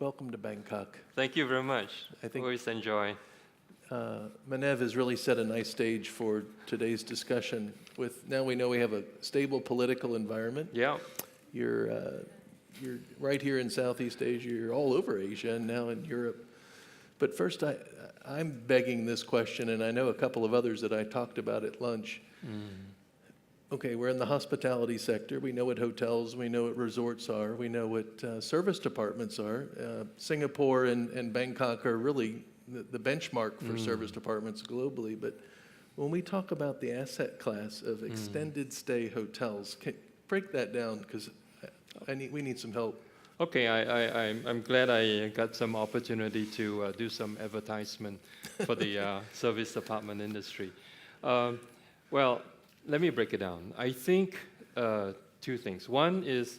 Welcome to Bangkok. Thank you very much. I think Always enjoy. Manev has really set a nice stage for today's discussion. Now we know we have a stable political environment. Yeah. You're right here in Southeast Asia. You're all over Asia and now in Europe. But first, I'm begging this question, and I know a couple of others that I talked about at lunch. Okay, we're in the hospitality sector. We know what hotels, we know what resorts are, we know what service departments are. Singapore and Bangkok are really the benchmark for service departments globally. But when we talk about the asset class of extended stay hotels, break that down, because we need some help. Okay, I'm glad I got some opportunity to do some advertisement for the service apartment industry. Well, let me break it down. I think two things. One is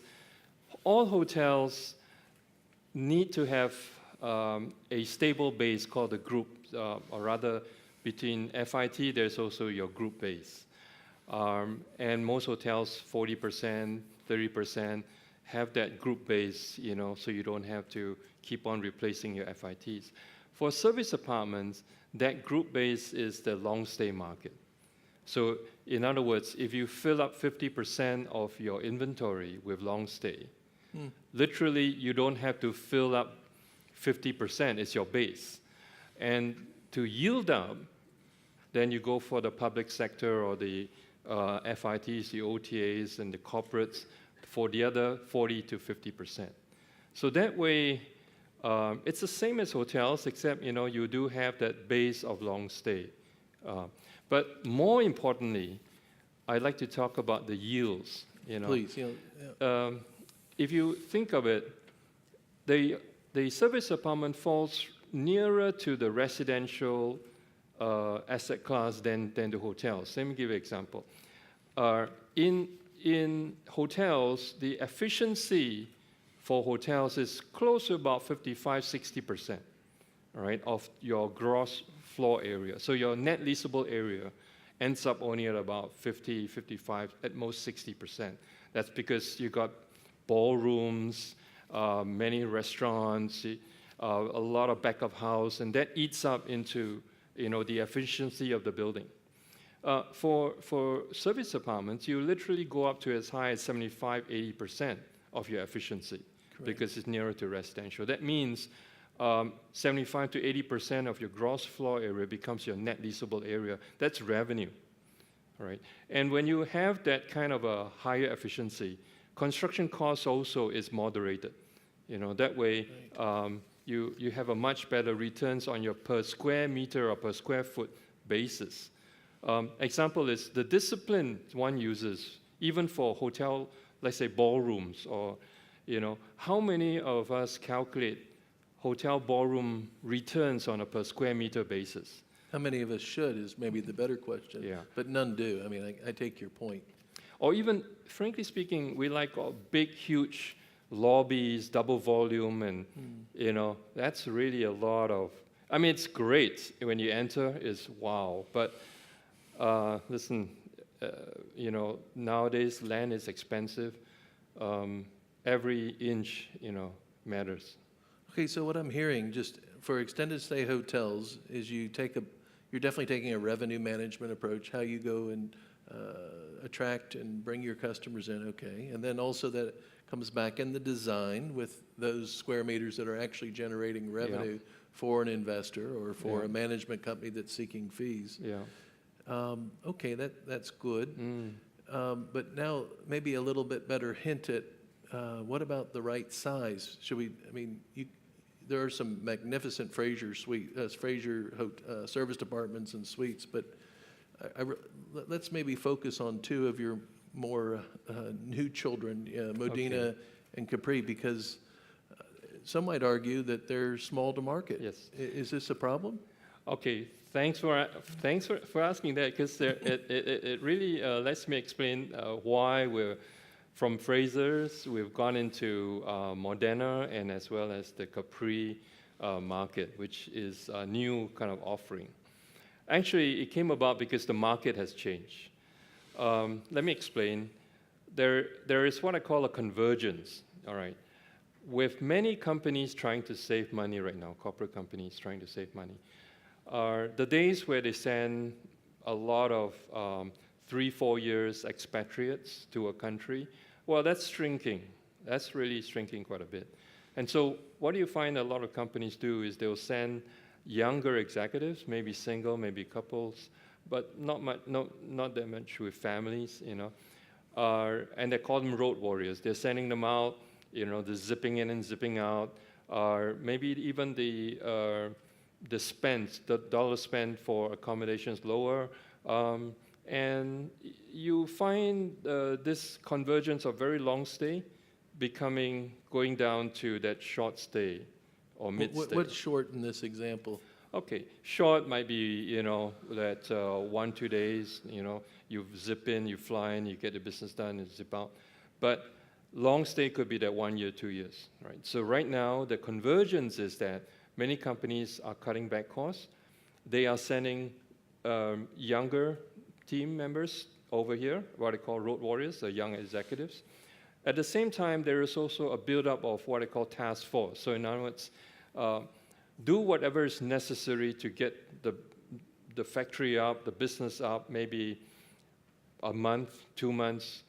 all hotels need to have a stable base called a group, or rather between FIT, there's also your group base. And most hotels, 40%, 30%, have that group base, so you don't have to keep on replacing your FITs. For service apartments, that group base is the long stay market. So in other words, if you fill up 50% of your inventory with long stay, literally you don't have to fill up 50%, it's your base. And to yield up, then you go for the public sector or the FITs, the OTAs, and the corporates for the other 40 to 50%. So that way, it's the same as hotels, except you do have that base of long stay. But more importantly, I'd like to talk about the yields. Please. If you think of it, the service apartment falls nearer to the residential asset class than the hotels. Let me give you an example. In hotels, the efficiency for hotels is close to about 55–60%, all right, of your gross floor area. So your net leasable area ends up only at about 50, 55, at most 60%. That's because you got ballrooms, many restaurants, a lot of back of house, and that eats up into the efficiency of the building. For service apartments, you literally go up to as high as 75–80% of your efficiency. Correct. Because it's nearer to residential. That means 75 to 80% of your gross floor area becomes your net leasable area. That's revenue, all right? And when you have that kind of a higher efficiency, construction cost also is moderated. That way, you have a much better returns on your per square meter or per square foot basis. Example is the discipline one uses, even for hotel, let's say ballrooms, or how many of us calculate hotel ballroom returns on a per square meter basis? How many of us should is maybe the better question. Yeah. But none do. I mean, I take your point. Or even, frankly speaking, we like big, huge lobbies, double volume, and that's really a lot of. I mean, it's great when you enter. It's wow, but. Listen, nowadays land is expensive. Every inch, matters. Okay, so what I'm hearing, just for extended stay hotels, is you're definitely taking a revenue management approach, how you go and attract and bring your customers in, okay, and then also that comes back in the design with those square meters that are actually generating revenue for an investor or for a management company that's seeking fees. Yeah. Okay, that's good. But now maybe a little bit better hint at what about the right size? There are some magnificent Frasers service departments and suites, but let's maybe focus on two of your more new children, Modena and Capri, because some might argue that they're small to market. Yes. Is this a problem? Okay, thanks for asking that, because it really lets me explain why we're from Frasers. We've gone into Modena and as well as the Capri market, which is a new kind of offering. Actually, it came about because the market has changed. Let me explain. There is what I call a convergence. All right. with many companies trying to save money right now, corporate companies trying to save money, are the days where they send a lot of 3-4 years expatriates to a country. Well, that's shrinking. That's really shrinking quite a bit. And so what do you find a lot of companies do is they'll send younger executives, maybe single, maybe couples, but not that much with families, you know. And they call them road warriors. They're sending them out, you know, the zipping in and zipping out, or maybe even the dollar spent for accommodations lower. And you find this convergence of very long stay going down to that short stay or mid stay. What's short in this example? Okay, short might be, you know, that 1-2 days, you know, you zip in, you fly in, you get the business done, and zip out. But long stay could be that 1 year, 2 years, right? So right now, the convergence is that many companies are cutting back costs. They are sending younger team members over here, what I call road warriors, the young executives. At the same time, there is also a buildup of what I call task force. So in other words, do whatever is necessary to get the factory up, the business up, maybe a month, 2 months,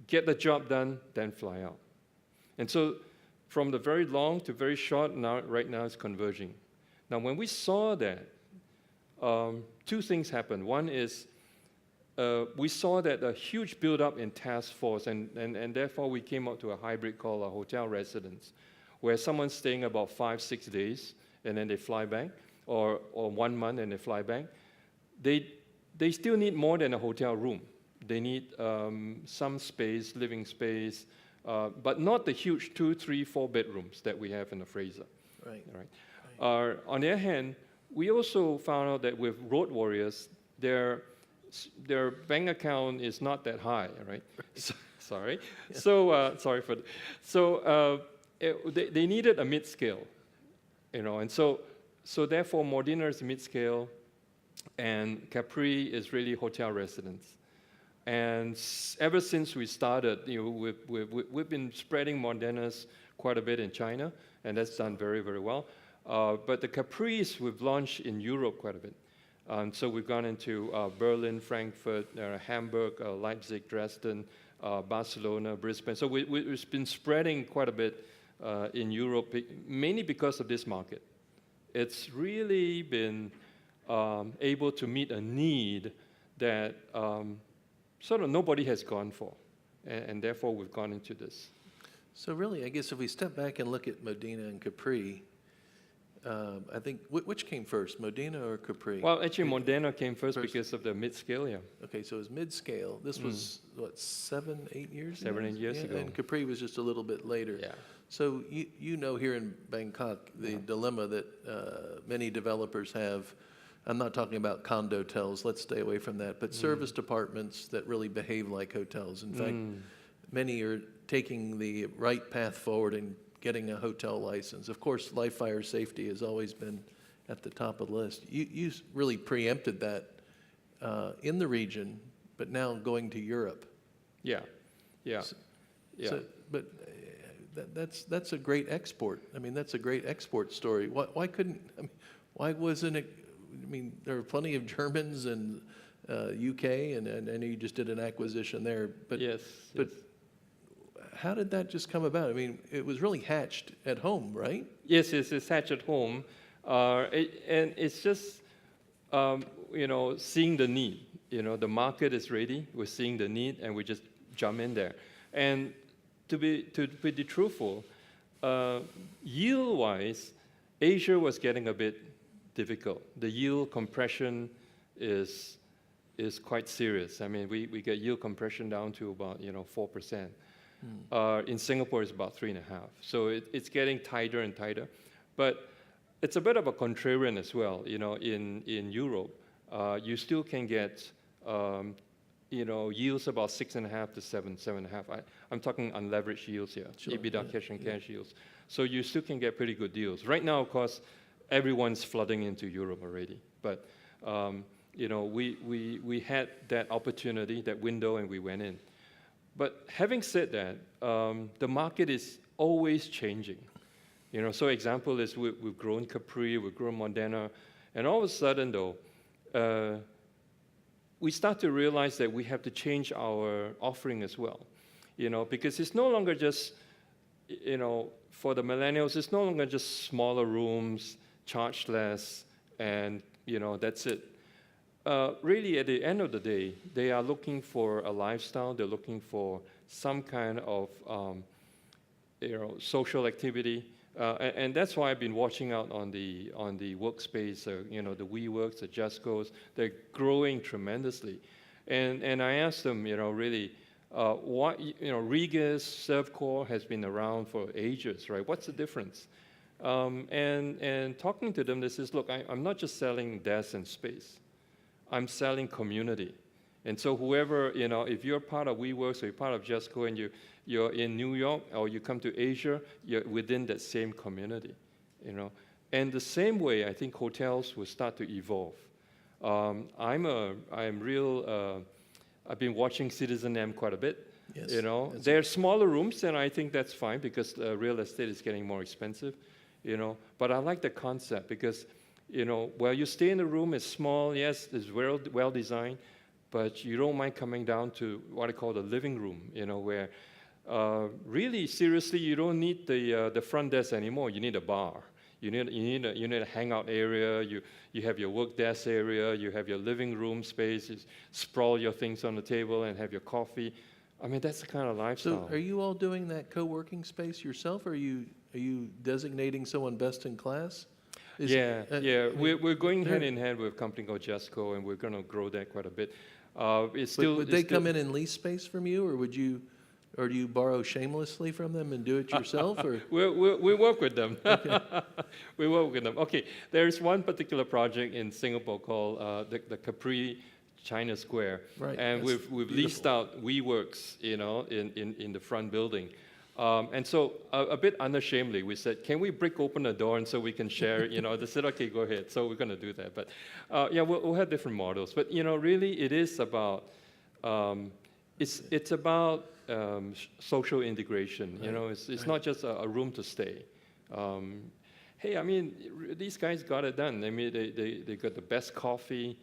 get the job done, then fly out. And so from the very long to very short, right now it's converging. Now, when we saw that, 2 things happened. One is we saw that a huge buildup in task force, and therefore we came up to a hybrid called a hotel residence, where someone's staying about 5-6 days, and then they fly back, or 1 month and they fly back. They still need more than a hotel room. They need some space, living space, but not the huge 2, 3, 4 bedrooms that we have in the Fraser. Right. Right. On the other hand, we also found out that with road warriors, their bank account is not that high, right? Sorry. Yeah. So sorry for that. So they needed a mid-scale, you know, and so therefore Modena is mid-scale, and Capri is really hotel residence. And ever since we started, you know, we've been spreading Modenas quite a bit in China, and that's done very, very well. But the Capris we've launched in Europe quite a bit. So we've gone into Berlin, Frankfurt, Hamburg, Leipzig, Dresden, Barcelona, Brisbane. So we've been spreading quite a bit in Europe, mainly because of this market. It's really been able to meet a need that sort of nobody has gone for, and therefore we've gone into this. So really, I guess if we step back and look at Modena and Capri, I think, which came first, Modena or Capri? Well, actually, Modena came first because of the mid-scale, yeah. Okay, so it was mid-scale. This was, what, 7-8 years ago? 7-8 years ago. And Capri was just a little bit later. Yeah. So you know here in Bangkok, the dilemma that many developers have. I'm not talking about condo hotels, let's stay away from that, but service departments that really behave like hotels. In fact, many are taking the right path forward and getting a hotel license. Of course, life, fire, safety has always been at the top of the list. You really preempted that in the region, but now going to Europe. Yeah. But that's a great export. I mean, that's a great export story. Why wasn't it? I mean, there are plenty of Germans and UK, and I know you just did an acquisition there. But yes. How did that just come about? I mean, it was really hatched at home, right? Yes, it's hatched at home, and it's just you know, seeing the need. You know, the market is ready. We're seeing the need, and we just jump in there. And to be truthful, yield-wise, Asia was getting a bit difficult. The yield compression is quite serious. I mean, we get yield compression down to about 4%. In Singapore, it's about 3.5%. So it's getting tighter and tighter. But it's a bit of a contrarian as well. You know, in Europe, you still can get yields about 6.5 to 7.5. I'm talking unleveraged yields here, sure, EBITDA cash and cash yields. So you still can get pretty good deals. Right now, of course, everyone's flooding into Europe already. But we had that opportunity, that window, and we went in. But having said that, the market is always changing. So example is we've grown Capri, we've grown Modena, and all of a sudden, though, we start to realize that we have to change our offering as well, because it's no longer just, for the millennials, it's no longer just smaller rooms, charge less, and, that's it. Really, at the end of the day, they are looking for a lifestyle. They're looking for some kind of, social activity. And that's why I've been watching out on the workspace, the WeWorks, the JustGos. They're growing tremendously. And I asked them, really, what, Regus, Servcore has been around for ages, right? What's the difference? And talking to them, they says, look, I'm not just selling desks and space. I'm selling community. And so whoever, if you're part of WeWorks or you're part of JustGo and you're in New York or you come to Asia, you're within that same community, And the same way, I think hotels will start to evolve. I've been watching Citizen M quite a bit. Yes, They're smaller rooms, and I think that's fine because real estate is getting more expensive, But I like the concept because, while you stay in the room, it's small, yes, it's well designed, but you don't mind coming down to what I call the living room, where really, seriously, you don't need the front desk anymore. You need a bar. You need a hangout area. You have your work desk area. You have your living room space. You sprawl your things on the table and have your coffee. I mean, that's the kind of lifestyle. So are you all doing that co-working space yourself, or are you designating someone best in class? We're going hand in hand with a company called JustGo, and we're going to grow that quite a bit. Would they come in and lease space from you, or or do you borrow shamelessly from them and do it yourself? Or we work with them. Okay. We work with them. Okay, there's one particular project in Singapore called the Capri China Square, Right, and that's we've leased out WeWorks, in the front building. And so a bit unashamedly, we said, can we break open the door and so we can share, They said, okay, go ahead. So we're going to do that. But we'll have different models. But, really, it is about, it's about social integration. Right. It's not just a room to stay. Hey, I mean, these guys got it done. I mean, they got the best coffee,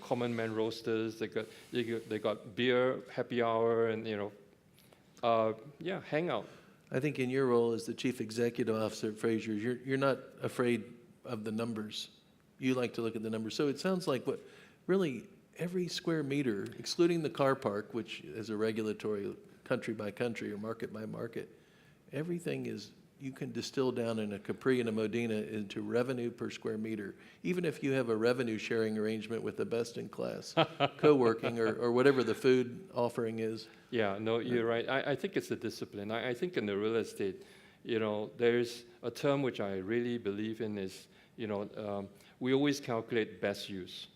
common man roasters. They got beer, happy hour, and, hang out. I think in your role as the chief executive officer at Frasers, you're not afraid of the numbers. You like to look at the numbers. So it sounds like really every square meter, excluding the car park, which is a regulatory country by country or market by market, everything is, you can distill down in a Capri and a Modena into revenue per square meter, even if you have a revenue sharing arrangement with the best in class, co-working or whatever the food offering is. Yeah, no, you're right. I think it's a discipline. I think in the real estate, there's a term which I really believe in is, we always calculate best use.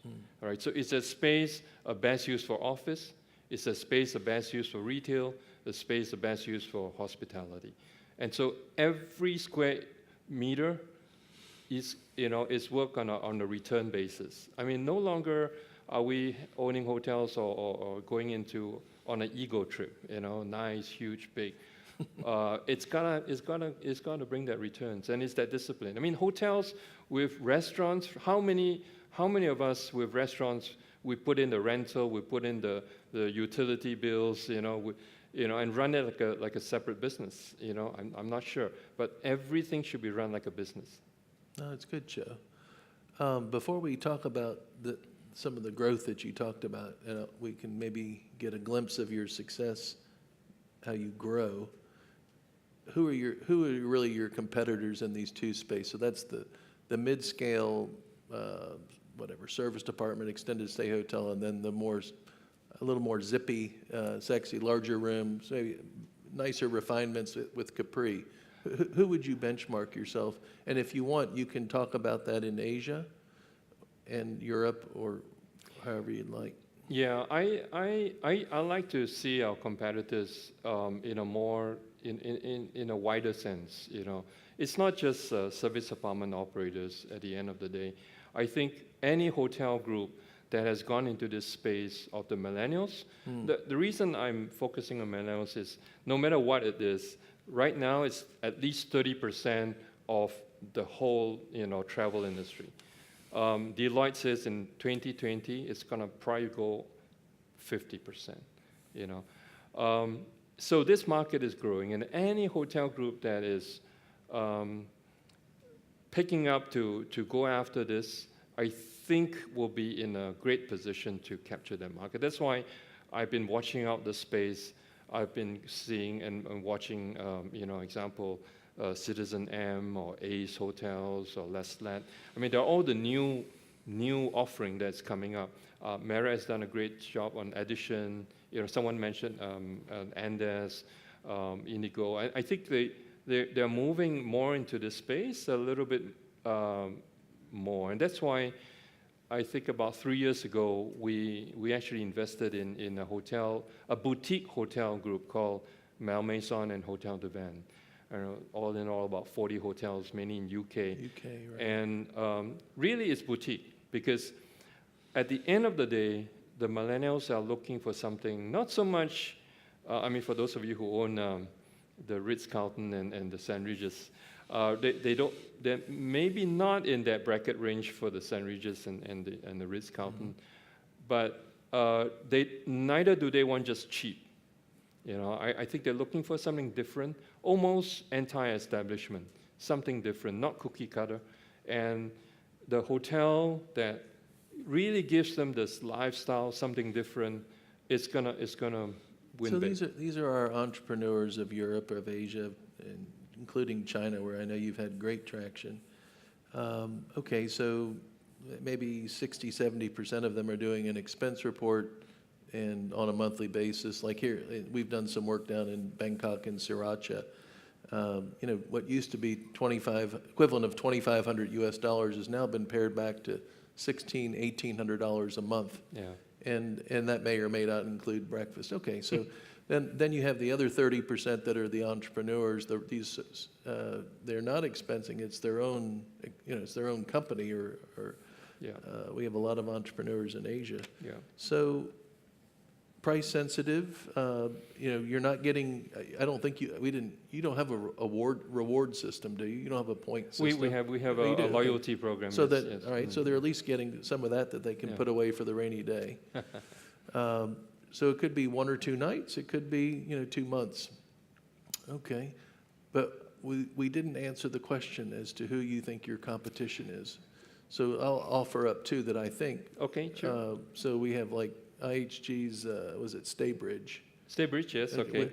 All right, so it's a space, a best use for office. It's a space, a best use for retail. A space, a best use for hospitality. And so every square meter is work on a return basis. I mean, no longer are we owning hotels or going on an ego trip, nice, huge, big. It's gotta bring that returns, and it's that discipline. I mean, hotels with restaurants. How many of us with restaurants, we put in the rental, we put in the utility bills, and run it like a separate business. I'm not sure, but everything should be run like a business. No, it's good, Choe. Before we talk about some of the growth that you talked about, we can maybe get a glimpse of your success, how you grow. Who are really your competitors in these two spaces? So that's the mid-scale, service department, extended stay hotel, and then a little more zippy, sexy, larger rooms, maybe nicer refinements with Capri. Who would you benchmark yourself? And if you want, you can talk about that in Asia and Europe or however you'd like. Yeah, I like to see our competitors in a wider sense. It's not just service apartment operators at the end of the day. I think any hotel group that has gone into this space of the millennials. The reason I'm focusing on millennials is no matter what it is, right now it's at least 30% of the whole, travel industry. Deloitte says in 2020 it's going to probably go 50%. So this market is growing, and any hotel group that is picking up to go after this, I think will be in a great position to capture that market. That's why I've been watching out the space. I've been seeing and watching, example, Citizen M or Ace Hotels or Leslat. I mean, they're all the new offering that's coming up. Marriott has done a great job on Edition. Someone mentioned Andes, Indigo. I think they're moving more into this space a little bit more, and that's why I think about 3 years ago we actually invested in a boutique hotel group called Malmaison and Hotel de Van. All in all, about 40 hotels, many in UK. Right. And really, it's boutique because at the end of the day, the millennials are looking for something not so much. For those of you who own the Ritz-Carlton and the St. Regis, they're maybe not in that bracket range for the St. Regis and the Ritz-Carlton, but neither do they want just cheap. I think they're looking for something different, almost anti-establishment, something different, not cookie cutter. And the hotel that really gives them this lifestyle, something different, it's gonna win big. So these are our entrepreneurs of Europe, of Asia, and including China, where I know you've had great traction. Okay, so maybe 60-70% of them are doing an expense report and on a monthly basis. Like here, we've done some work down in Bangkok and Sriracha. What used to be equivalent of $2,500 US has now been pared back to $1,600-1,800 a month. Yeah. And that may or may not include breakfast. Okay, so then you have the other 30% that are the entrepreneurs. They're not expensing. It's their own, it's their own company. Yeah. We have a lot of entrepreneurs in Asia. Yeah. So price sensitive. You're not getting. I don't think you don't have a reward system, do you? You don't have a point system. We have a loyalty program. So yes. all right. So they're at least getting some of that they can put away for the rainy day. So it could be 1 or 2 nights. It could be 2 months. Okay, but we didn't answer the question as to who you think your competition is. So I'll offer up 2 that I think. Okay, sure. So we have like IHG's, was it Staybridge? Staybridge, yes, okay.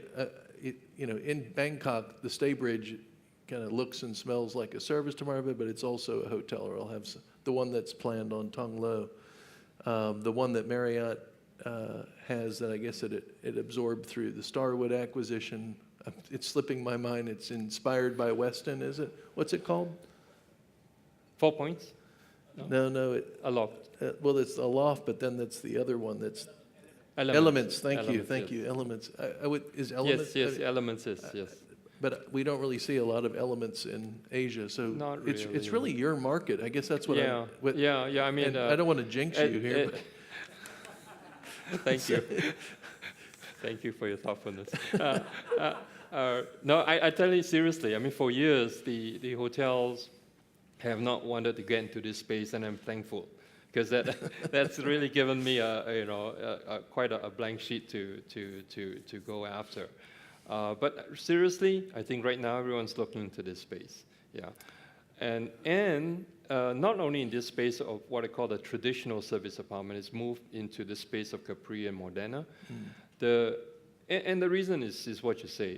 In Bangkok, the Staybridge kind of looks and smells like a service tomorrow, but it's also a hotel, or I'll have the one that's planned on Tong Lo. The one that Marriott has that I guess it absorbed through the Starwood acquisition. It's slipping my mind. It's inspired by Westin, is it? What's it called? 4 Points? No. Aloft. Well, it's Aloft, but then that's the other one that's Elements. Thank you. Elements. Is Elements? Yes. Elements is yes. But we don't really see a lot of Elements in Asia, so Not really, it's really your market. I guess that's what. Yeah. I mean, I don't want to jinx you here. But. Thank you. Thank you for your thoughtfulness. No, I tell you seriously. I mean, for years the hotels have not wanted to get into this space, and I'm thankful because that's really given me quite a blank sheet to go after. But seriously, I think right now everyone's looking into this space. Yeah, and not only in this space of what I call the traditional service apartment, it's moved into the space of Capri and Modena. And the reason is what you say.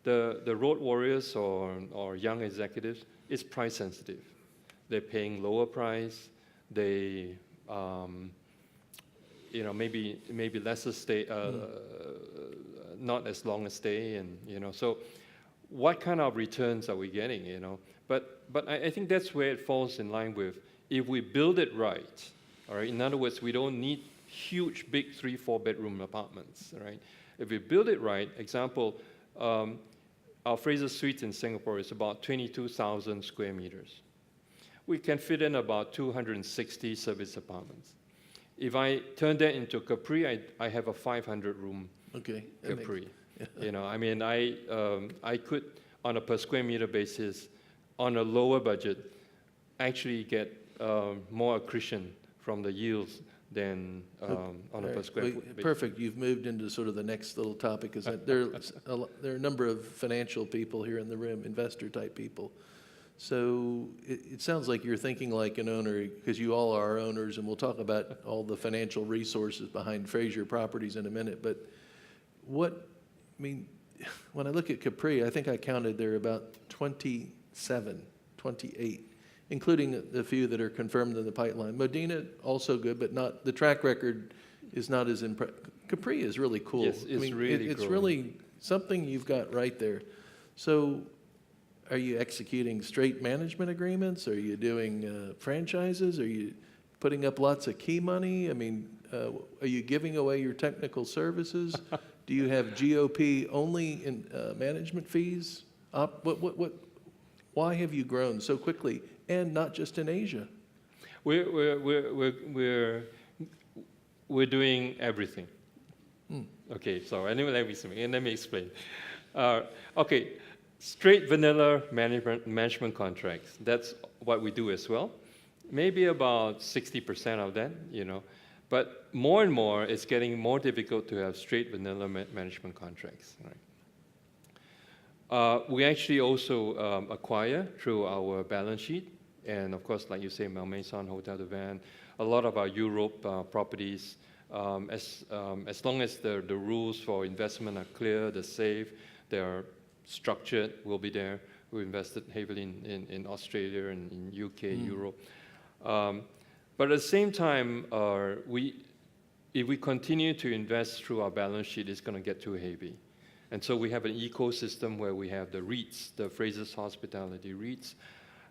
The road warriors or young executives is price sensitive. They're paying lower price. They maybe lesser stay, not as long a stay, and so what kind of returns are we getting? But I think that's where it falls in line with if we build it right. All right. In other words, we don't need huge, big 3-4 bedroom apartments. Right. If we build it right, example, our Frasers Suites in Singapore is about 22,000 square meters. We can fit in about 260 service apartments. If I turn that into Capri, I have a 500-room Okay. Capri. You know, I mean, I could, on a per square meter basis, on a lower budget, actually get more accretion from the yields than on a per square foot basis. Perfect. You've moved into sort of the next little topic. Is that there are a number of financial people here in the room, investor type people. So it sounds like you're thinking like an owner, because you all are owners, and we'll talk about all the financial resources behind Fraser Properties in a minute. But I mean, when I look at Capri, I think I counted there about 28, including the few that are confirmed in the pipeline. Modena, also good, but not, the track record is not as impressive. Capri is really cool. Yes, it's it's growing. really something you've got right there. So are you executing straight management agreements? Are you doing franchises? Are you putting up lots of key money? I mean, are you giving away your technical services? Do you have GOP only in management fees? Why have you grown so quickly, and not just in Asia? We're doing everything. Okay, so anyway, let me explain. Okay, straight vanilla management contracts. That's what we do as well. Maybe about 60% of that, you know. But more and more, it's getting more difficult to have straight vanilla management contracts. Right? We actually also acquire through our balance sheet, and of course, like you say, Malmaison, Hotelivate, a lot of our Europe properties. As long as the rules for investment are clear, they're safe, they're structured, we'll be there. We invested heavily in Australia and in UK, Europe. But at the same time, if we continue to invest through our balance sheet, it's going to get too heavy. And so we have an ecosystem where we have the REITs, the Frasers Hospitality REITs.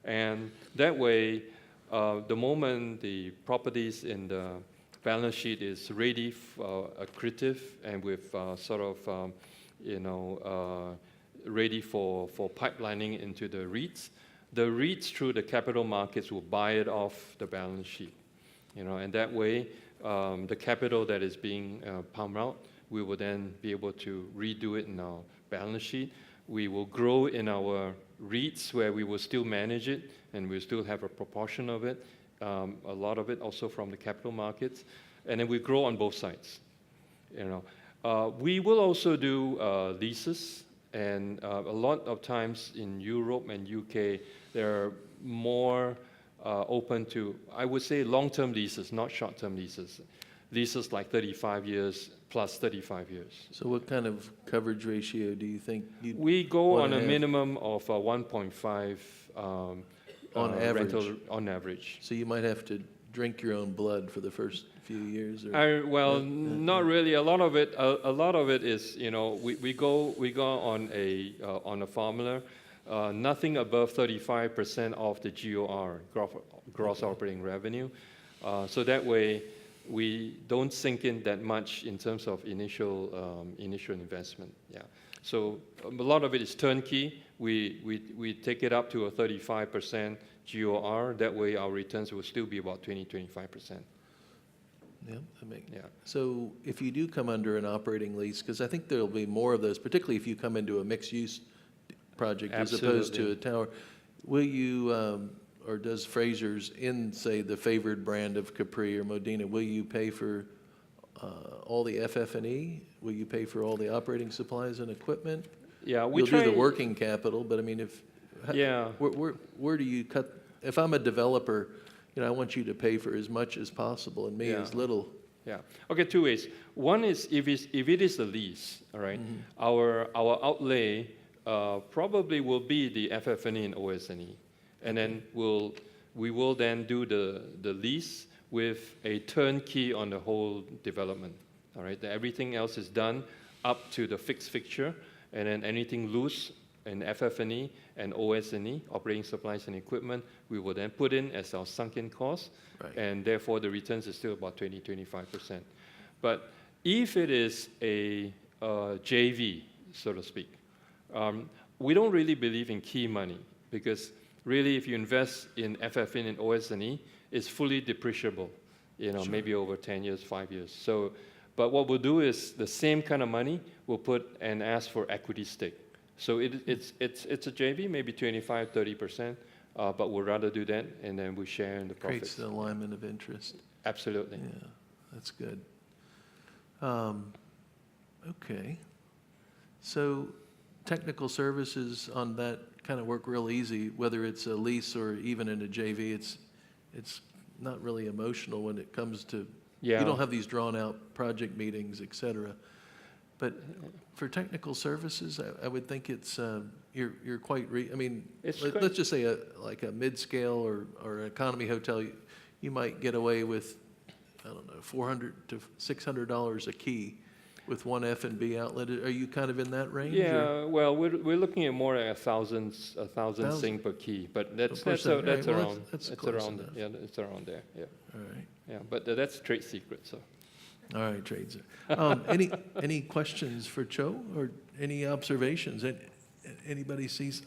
And that way, the moment the properties in the balance sheet is ready for accretive and with ready for pipelining into the REITs through the capital markets will buy it off the balance sheet, you know, and that way the capital that is being pumped out, we will then be able to redo it in our balance sheet. We will grow in our REITs where we will still manage it and we'll still have a proportion of it, a lot of it also from the capital markets, and then we grow on both sides, you know. We will also do leases. And a lot of times in Europe and UK, they're more open to, I would say, long-term leases, not short-term leases. Leases like 35 years plus 35 years. So what kind of coverage ratio do you think you'd We go on a have? minimum of 1.5 On average? rental on average. So you might have to drink your own blood for the first few years? Or, Not really. A lot of it is, you know, we go on a formula. Nothing above 35% of the GOR, gross operating revenue. So that way, we don't sink in that much in terms of initial investment. Yeah. So a lot of it is turnkey. We take it up to a 35% GOR. That way, our returns will still be about 20-25%. Yeah, Yeah. So if you do come under an operating lease, because I think there'll be more of those, particularly if you come into a mixed-use project as opposed to a tower, will you, or does Frasers, in, say, the favored brand of Capri or Modena, will you pay for all the FF&E? Will you pay for all the operating supplies and equipment? Yeah, You'll do the working capital, but I mean, where do you cut? If I'm a developer, you know, I want you to pay for as much as possible and me as little. Yeah. Okay, two ways. One is if it is a lease, all right, our outlay probably will be the FF&E and OS&E, and then we will then do the lease with a turnkey on the whole development. All right, everything else is done up to the fixed fixture, and then anything loose in FF&E and OS&E, operating supplies and equipment, we will then put in as our sunken cost, and therefore the returns is still about 20-25%. But if it is a JV, so to speak, we don't really believe in key money, because really if you invest in FF&E and OS&E, it's fully depreciable, you know, maybe over 10 years, 5 years. So But what we'll do is the same kind of money we'll put and ask for equity stake. So it's a JV, maybe 25, 30%, but we'd rather do that, and then we share in the Creates profits. the alignment of interest. Absolutely. Yeah, that's good. Okay. So technical services on that kind of work real easy, whether it's a lease or even in a JV, it's not really emotional when it comes to, Yeah. you don't have these drawn out project meetings, et cetera. But for technical services, I would think it's, you're quite, I mean, It's let's just say like a mid-scale or economy hotel, you might get away with, I don't know, $400 to $600 a key with one F&B outlet. Are you kind of in that range? Yeah, well, we're looking at more like a thousand sing per key, but that's around close yeah, enough. it's around there. Yeah, All right. yeah, but that's trade secret. So All right, trades. Any questions for Choe or any observations? Anybody sees?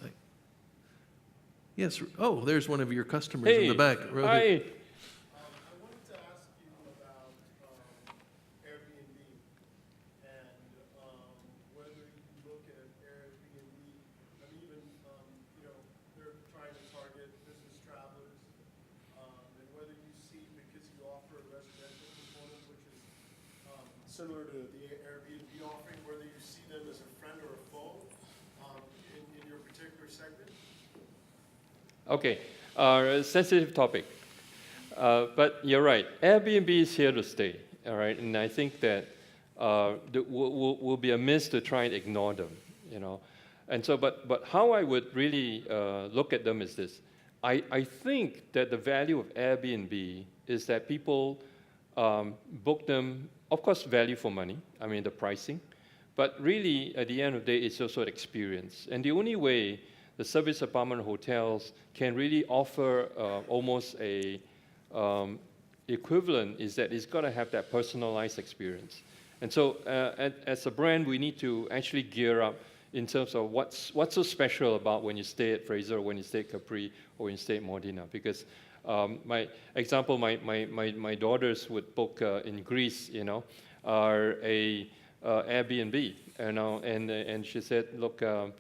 Yes. Oh, there's one of your customers in the back. Rohit. Hi. I wanted to ask you about Airbnb and whether you look at Airbnb and even, they're trying to target business travelers and whether you see, because you offer a residential component, which is similar to the Airbnb offering, whether you see them as a friend or a foe in your particular segment? Okay, sensitive topic, but you're right. Airbnb is here to stay. All right, and I think that we'll be amiss to try and ignore them. And so, but how I would really look at them is this. I think that the value of Airbnb is that people book them, of course, value for money, I mean the pricing, but really at the end of the day, it's also an experience. And the only way the service apartment hotels can really offer almost a equivalent is that it's got to have that personalized experience. And so as a brand, we need to actually gear up in terms of what's so special about when you stay at Fraser, or when you stay at Capri, or when you stay at Modena. Because my my daughters would book in Greece, a Airbnb, and she said, look, the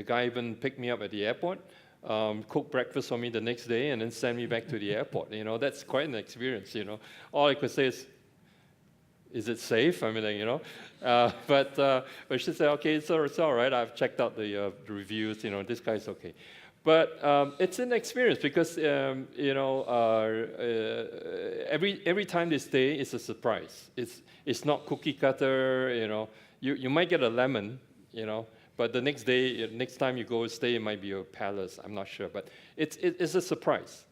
guy even picked me up at the airport, cooked breakfast for me the next day, and then sent me back to the airport. That's quite an experience. All I could say is it safe? I mean, but she said, okay, it's all right. I've checked out the reviews. This guy's okay. But it's an experience because every time they stay, it's a surprise. It's not cookie cutter. You might get a lemon, but the next day, next time you go stay, it might be a palace. I'm not sure, but it's a surprise.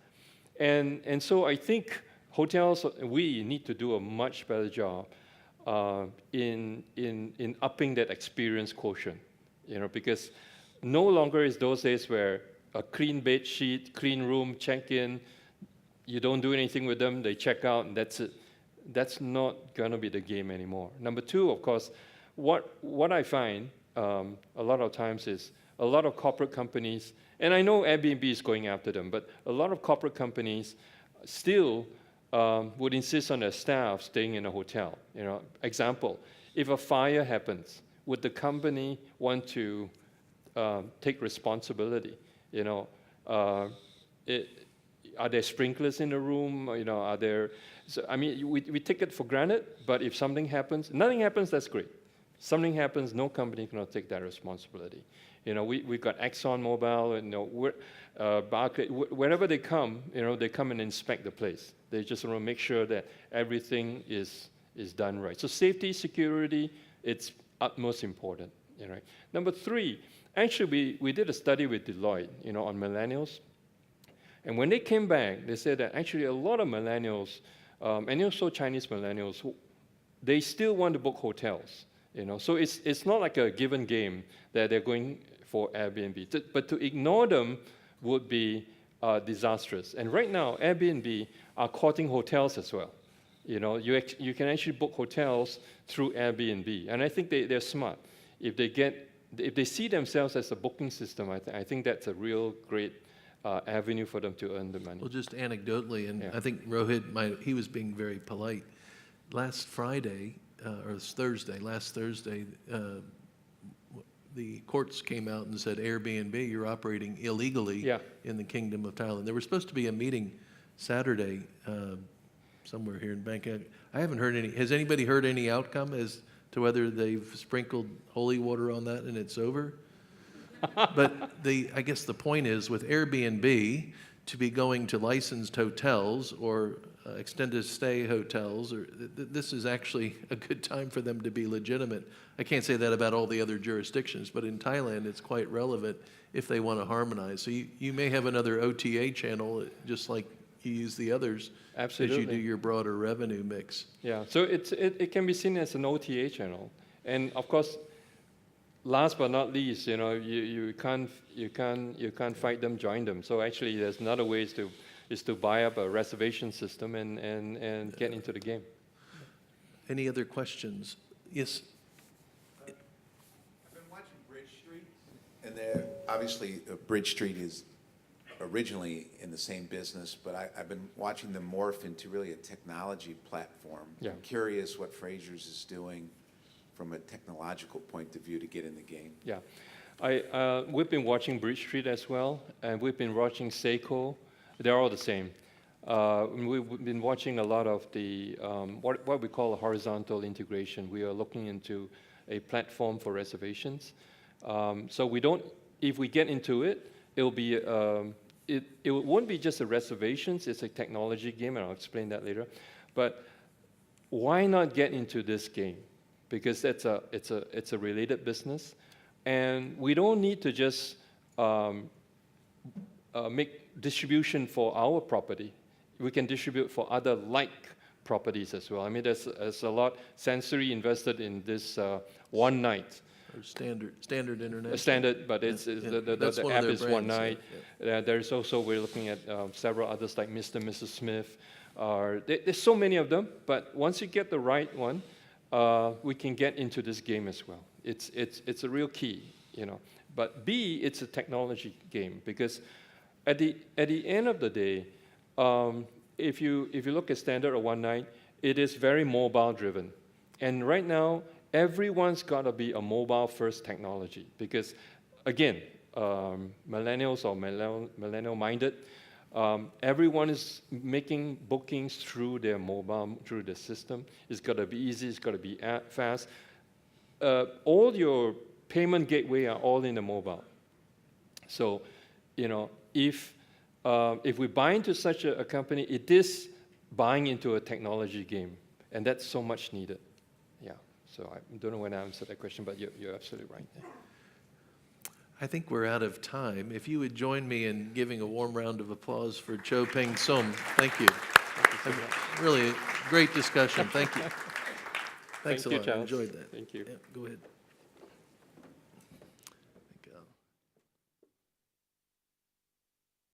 And so I think hotels, we need to do a much better job in upping that experience quotient, because no longer is those days where a clean bed sheet, clean room, check in, you don't do anything with them, they check out, and that's it. That's not going to be the game anymore. Number two, of course, what I find a lot of times is a lot of corporate companies, and I know Airbnb is going after them, but a lot of corporate companies still would insist on their staff staying in a hotel. Example, if a fire happens, would the company want to take responsibility? Are there sprinklers in the room? Are there? So, I mean, we take it for granted. But if something happens, nothing happens. That's great. Something happens, no company cannot take that responsibility. We've got ExxonMobil, Barclays, wherever they come, they come and inspect the place. They just want to make sure that everything is done right. So safety, security, it's utmost important. Right? Number three, actually, we did a study with Deloitte, on millennials. And when they came back, they said that actually a lot of millennials, and also Chinese millennials, they still want to book hotels. So it's not like a given game that they're going for Airbnb. But to ignore them would be disastrous. And right now, Airbnb are courting hotels as well. You can actually book hotels through Airbnb, and I think they're smart. If they see themselves as a booking system, I think that's a real great avenue for them to earn the money. Well, just anecdotally, and Yeah. I think Rohit he was being very polite. last Friday, or it's Thursday, last Thursday, the courts came out and said, Airbnb, you're operating illegally Yeah. in the Kingdom of Thailand. There was supposed to be a meeting Saturday somewhere here in Bangkok. I haven't heard any. Has anybody heard any outcome as to whether they've sprinkled holy water on that and it's over? But I guess the point is with Airbnb, to be going to licensed hotels or extended stay hotels, or this is actually a good time for them to be legitimate. I can't say that about all the other jurisdictions, but in Thailand it's quite relevant if they want to harmonize. So you may have another OTA channel, just like you use the others, Absolutely. as you do your broader revenue mix. Yeah, so it can be seen as an OTA channel, and of course, last but not least, you can't fight them, join them. So actually, there's another way is to buy up a reservation system and get into the game. Any other questions? Yes. I've been watching Bridge Street, and there, obviously, Bridge Street is originally in the same business, but I've been watching them morph into really a technology platform. Yeah. I'm curious what Frasers is doing from a technological point of view to get in the game. Yeah, we've been watching Bridge Street as well, and we've been watching Seiko. They're all the same. We've been watching a lot of the what we call horizontal integration. We are looking into a platform for reservations. So we don't. If we get into it, it'll be. It won't be just a reservations. It's a technology game, and I'll explain that later. But why not get into this game? Because it's a related business, and we don't need to just make distribution for our property. We can distribute for other like properties as well. I mean, there's a lot sensory invested in this one night. Or standard internet. Standard, but it's Yeah. the one of app their is one brands, night. yeah. There's also, we're looking at several others like Mr. and Mrs. Smith. There's so many of them, but once you get the right one, we can get into this game as well. It's a real key, But B, it's a technology game because at the end of the day, if you look at standard or one night, it is very mobile driven, and right now everyone's got to be a mobile first technology because, again, millennials or millennial minded. Everyone is making bookings through their mobile, through the system. It's got to be easy. It's got to be fast. All your payment gateway are all in the mobile. So, if we buy into such a company, it is buying into a technology game, and that's so much needed. Yeah. So I don't know when I answered that question, but you're absolutely right. Yeah. I think we're out of time. If you would join me in giving a warm round of applause for Choe Peng Som. Thank you. Really a great discussion. Thank you. Thanks Thank you, a lot. I Charles. enjoyed that. Thank you. Yeah, go ahead.